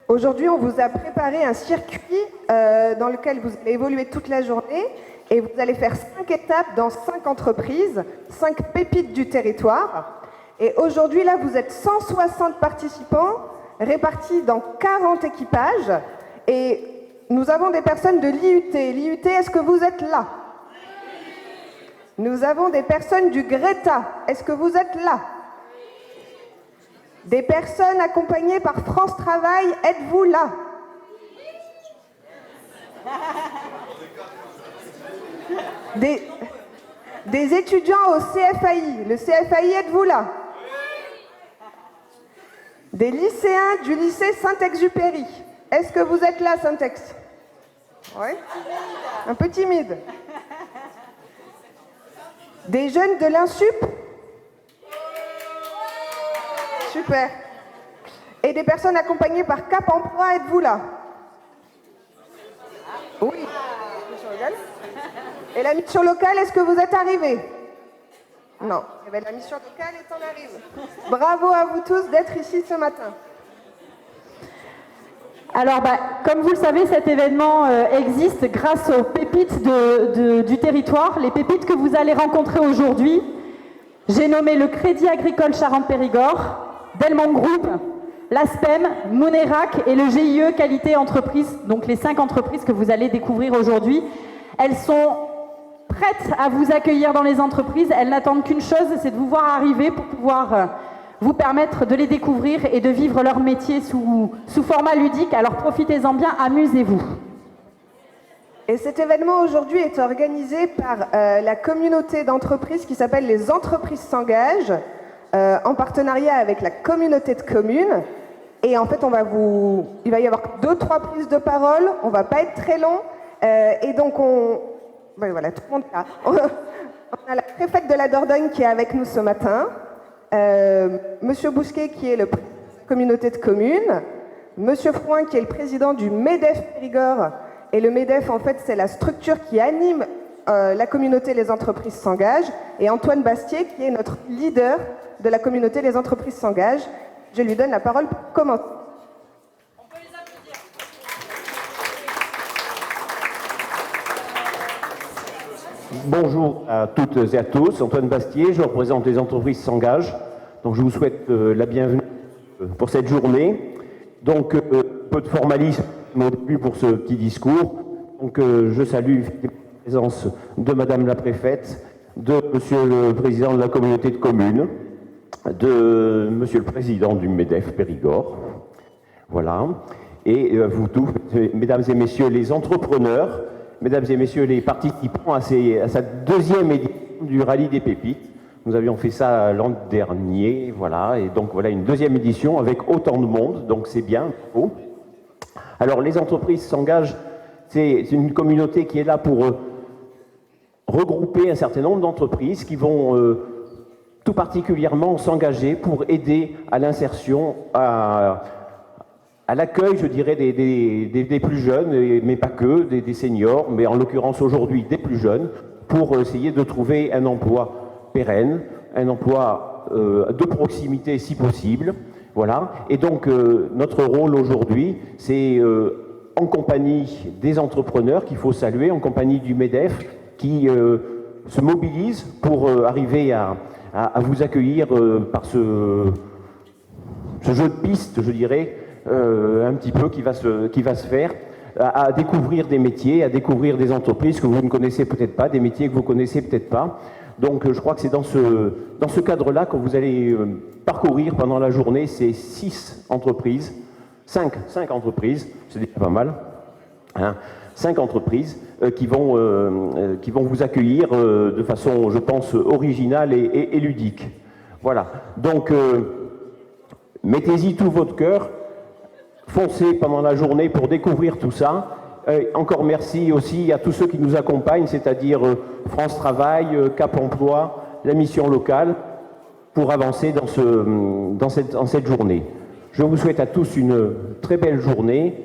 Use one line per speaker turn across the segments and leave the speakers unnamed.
Aujourd'hui, on vous a préparé un circuit dans lequel vous allez évoluer toute la journée et vous allez faire 5 étapes dans 5 entreprises, 5 pépites du territoire. Et aujourd'hui, là, vous êtes 160 participants répartis dans 40 équipages et nous avons des personnes de l'IUT. L'IUT, est-ce que vous êtes là? Nous avons des personnes du Greta. Est-ce que vous êtes là? Des personnes accompagnées par France Travail, êtes-vous là? Des étudiants au CFAI. Le CFAI, êtes-vous là? Des lycéens du lycée Saint-Exupéry. Est-ce que vous êtes là, Saint-Ex? Oui. Un peu timide. Des jeunes de l'Insup? Super. Et des personnes accompagnées par Cap Emploi, êtes-vous là? Oui. Et la mission locale, est-ce que vous êtes arrivés? Non. Eh bien, la mission locale est en arrive. Bravo à vous tous d'être ici ce matin.
Alors, comme vous le savez, cet événement existe grâce aux pépites du territoire, les pépites que vous allez rencontrer aujourd'hui. J'ai nommé le Crédit Agricole Charente-Périgord, Delmont Group, l'ASPEM, Monerac et le GIE Qualité Entreprise, donc les 5 entreprises que vous allez découvrir aujourd'hui. Elles sont prêtes à vous accueillir dans les entreprises. Elles n'attendent qu'une chose, c'est de vous voir arriver pour pouvoir vous permettre de les découvrir et de vivre leur métier sous format ludique. Alors profitez-en bien, amusez-vous.
Et cet événement aujourd'hui est organisé par la communauté d'entreprises qui s'appelle les Entreprises s'engagent, en partenariat avec la communauté de communes. Et en fait, il va y avoir 2-3 prises de parole, on va pas être très long. Et donc voilà, tout le monde est là. On a la préfète de la Dordogne qui est avec nous ce matin. Monsieur Bousquet qui est le président de la communauté de communes, Monsieur Frouin qui est le président du MEDEF Périgord, et le MEDEF en fait c'est la structure qui anime la communauté Les Entreprises s'engagent, et Antoine Bastier qui est notre leader de la communauté Les Entreprises s'engagent. Je lui donne la parole pour commencer.
On peut les applaudir.
Bonjour à toutes et à tous, Antoine Bastier, je représente Les Entreprises s'engagent. Donc je vous souhaite la bienvenue pour cette journée. Donc peu de formalisme au début pour ce petit discours. Donc je salue la présence de Madame la préfète, de Monsieur le président de la communauté de communes, de Monsieur le président du MEDEF Périgord. Voilà. Et vous tous, Mesdames et Messieurs les entrepreneurs, Mesdames et Messieurs les participants à cette deuxième édition du Rallye des Pépites. Nous avions fait ça l'an dernier, voilà, et donc voilà une deuxième édition avec autant de monde, donc c'est bien, beau. Alors les entreprises s'engagent, c'est une communauté qui est là pour regrouper un certain nombre d'entreprises qui vont tout particulièrement s'engager pour aider à l'insertion, à l'accueil, je dirais, des plus jeunes, mais pas que, des seniors, mais en l'occurrence aujourd'hui des plus jeunes, pour essayer de trouver un emploi pérenne, un emploi de proximité si possible. Voilà. Et donc notre rôle aujourd'hui, c'est en compagnie des entrepreneurs qu'il faut saluer, en compagnie du MEDEF qui se mobilise pour arriver à vous accueillir par ce jeu de piste, je dirais, un petit peu qui va se faire, à découvrir des métiers, à découvrir des entreprises que vous ne connaissez peut-être pas, des métiers que vous connaissez peut-être pas. Donc je crois que c'est dans ce cadre-là que vous allez parcourir pendant la journée ces 5 entreprises, c'est déjà pas mal, hein, 5 entreprises qui vont vous accueillir de façon, je pense, originale et ludique. Voilà, donc mettez-y tout votre cœur, foncez pendant la journée pour découvrir tout ça. Encore merci aussi à tous ceux qui nous accompagnent, c'est-à-dire France Travail, Cap Emploi, la mission locale, pour avancer dans cette journée. Je vous souhaite à tous une très belle journée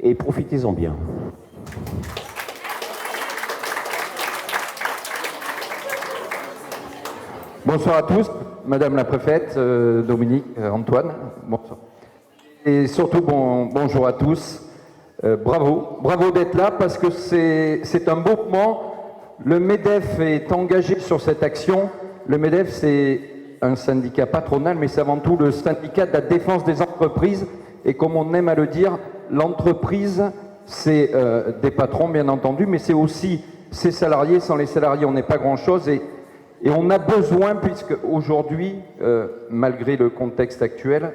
et profitez-en bien.
Bonsoir à tous, Madame la préfète, Dominique, Antoine. Bonsoir. Et surtout, bonjour à tous. Bravo d'être là parce que c'est un beau moment. Le MEDEF est engagé sur cette action. Le MEDEF, c'est un syndicat patronal, mais c'est avant tout le syndicat de la défense des entreprises. Et comme on aime à le dire, l'entreprise, c'est des patrons, bien entendu, mais c'est aussi ses salariés. Sans les salariés, on n'est pas grand-chose. Et on a besoin, puisque aujourd'hui, malgré le contexte actuel,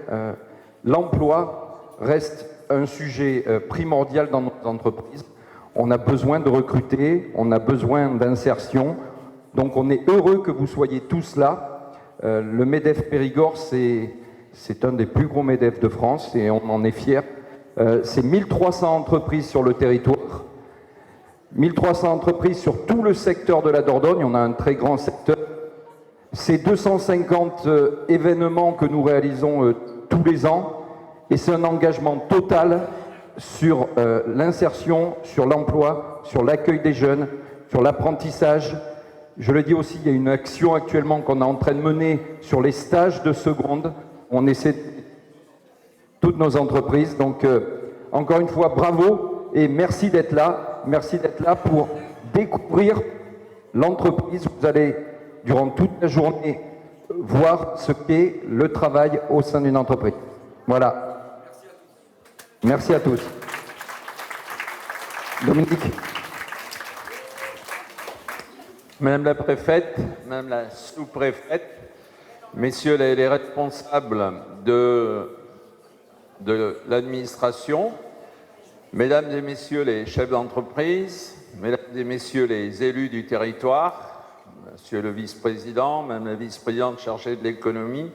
l'emploi reste un sujet primordial dans nos entreprises. On a besoin de recruter, on a besoin d'insertion. Donc on est heureux que vous soyez tous là. Le MEDEF Périgord, c'est un des plus gros MEDEF de France et on en est fiers. C'est 1300 entreprises sur le territoire. 1300 entreprises sur tout le secteur de la Dordogne. On a un très grand secteur. C'est 250 événements que nous réalisons tous les ans. Et c'est un engagement total sur l'insertion, sur l'emploi, sur l'accueil des jeunes, sur l'apprentissage. Je le dis aussi, il y a une action actuellement qu'on est en train de mener sur les stages de seconde. On essaie toutes nos entreprises. Donc, encore une fois, bravo et merci d'être là. Merci d'être là pour découvrir l'entreprise. Vous allez, durant toute la journée, voir ce qu'est le travail au sein d'une entreprise. Voilà. Merci à tous. Dominique.
Madame la préfète, Madame la sous-préfète, messieurs les responsables de l'administration, mesdames et messieurs les chefs d'entreprise, mesdames et messieurs les élus du territoire, monsieur le vice-président, madame la vice-présidente chargée de l'économie,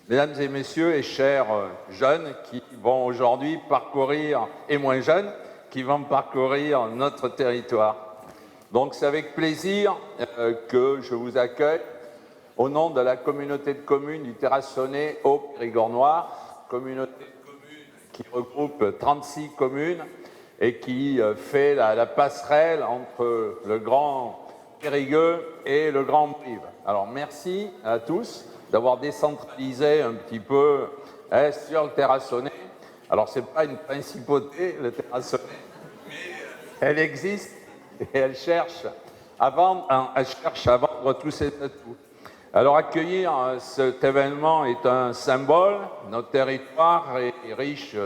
mesdames et messieurs et chers jeunes qui vont aujourd'hui parcourir, et moins jeunes, qui vont parcourir notre territoire. Donc c'est avec plaisir que je vous accueille au nom de la communauté de communes du Terrassonnais au Périgord noir, communauté de communes qui regroupe 36 communes et qui fait la passerelle entre le Grand Périgueux et le Grand Brive. Alors merci à tous d'avoir décentralisé un petit peu sur le Terrassonnais. Alors c'est pas une principauté, le Terrassonnais, mais elle existe. Et elle cherche à vendre tous ses atouts. Alors accueillir cet événement est un symbole. Notre territoire est riche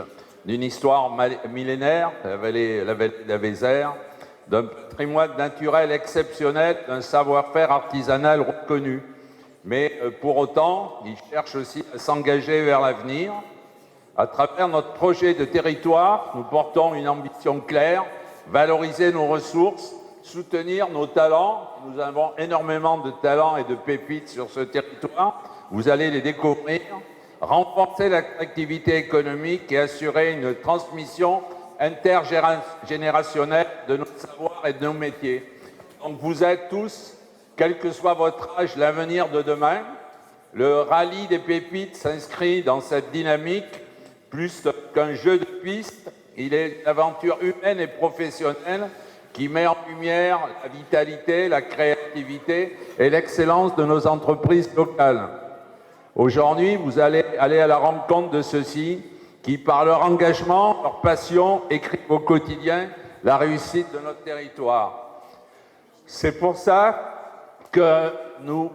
d'une histoire millénaire, la vallée de la Vézère, d'un patrimoine naturel exceptionnel, d'un savoir-faire artisanal reconnu. Mais pour autant, il cherche aussi à s'engager vers l'avenir. À travers notre projet de territoire, nous portons une ambition claire: valoriser nos ressources, soutenir nos talents. Nous avons énormément de talents et de pépites sur ce territoire. Vous allez les découvrir. Renforcer l'attractivité économique et assurer une transmission intergénérationnelle de nos savoirs et de nos métiers. Donc vous êtes tous, quel que soit votre âge, l'avenir de demain. Le rallye des pépites s'inscrit dans cette dynamique. Plus qu'un jeu de piste, il est une aventure humaine et professionnelle qui met en lumière la vitalité, la créativité et l'excellence de nos entreprises locales. Aujourd'hui, vous allez aller à la rencontre de ceux-ci qui, par leur engagement, leur passion, écrivent au quotidien la réussite de notre territoire. C'est pour ça que nous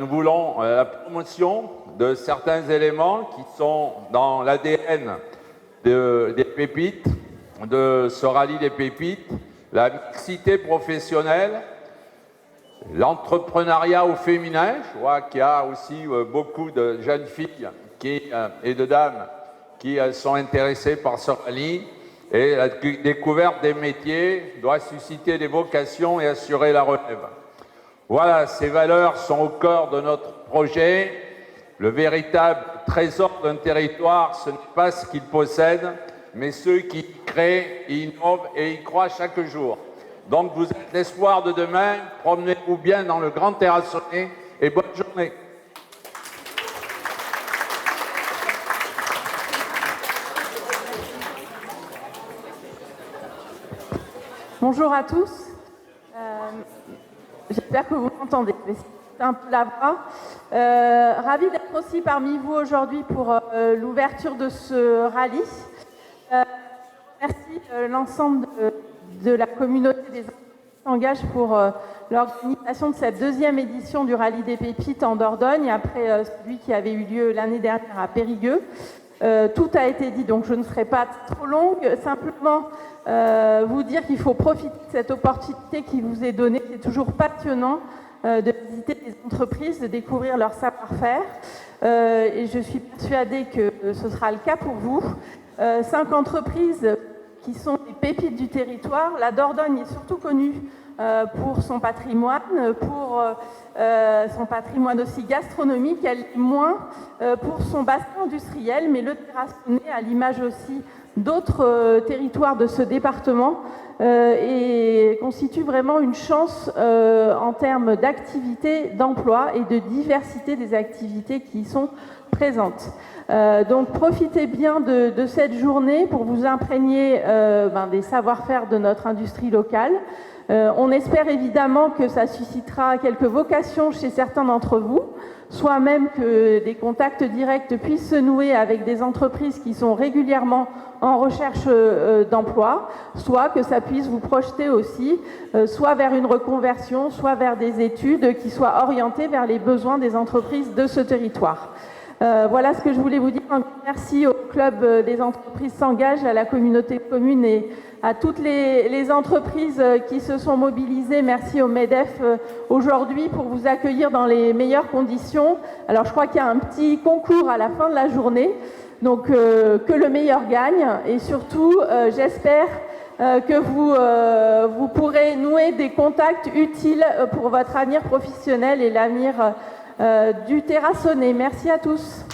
voulons la promotion de certains éléments qui sont dans l'ADN des pépites, de ce rallye des pépites, la mixité professionnelle, l'entrepreneuriat au féminin. Je vois qu'il y a aussi beaucoup de jeunes filles et de dames qui sont intéressées par ce rallye. Et la découverte des métiers doit susciter des vocations et assurer la relève. Voilà, ces valeurs sont au cœur de notre projet. Le véritable trésor d'un territoire, ce n'est pas ce qu'il possède, mais ceux qui créent, innovent et y croient chaque jour. Donc vous êtes l'espoir de demain. Promenez-vous bien dans le Grand Terrassonnais et bonne journée.
Bonjour à tous. J'espère que vous m'entendez. un peu la voix. Ravie d'être aussi parmi vous aujourd'hui pour l'ouverture de ce rallye. Je remercie l'ensemble de la communauté des entreprises qui s'engagent pour l'organisation de cette deuxième édition du rallye des pépites en Dordogne, après celui qui avait eu lieu l'année dernière à Périgueux. Tout a été dit, donc je ne serai pas trop longue. Simplement vous dire qu'il faut profiter de cette opportunité qui vous est donnée. C'est toujours passionnant de visiter des entreprises, de découvrir leur savoir-faire. Et je suis persuadée que ce sera le cas pour vous. 5 entreprises qui sont des pépites du territoire. La Dordogne est surtout connue pour son patrimoine, son patrimoine aussi gastronomique, elle est moins pour son bassin industriel, mais le terrassonné, à l'image aussi d'autres territoires de ce département, et constitue vraiment une chance en termes d'activité, d'emploi et de diversité des activités qui y sont présentes. Donc profitez bien de cette journée pour vous imprégner des savoir-faire de notre industrie locale. On espère évidemment que ça suscitera quelques vocations chez certains d'entre vous, soit même que des contacts directs puissent se nouer avec des entreprises qui sont régulièrement en recherche d'emploi, soit que ça puisse vous projeter aussi, soit vers une reconversion, soit vers des études qui soient orientées vers les besoins des entreprises de ce territoire. Voilà ce que je voulais vous dire. Merci au Club des entreprises s'engagent, à la communauté de communes et à toutes les entreprises qui se sont mobilisées. Merci au MEDEF aujourd'hui pour vous accueillir dans les meilleures conditions. Alors je crois qu'il y a un petit concours à la fin de la journée, donc que le meilleur gagne. Et surtout, j'espère que vous pourrez nouer des contacts utiles pour votre avenir professionnel et l'avenir du terrassonné. Merci à tous.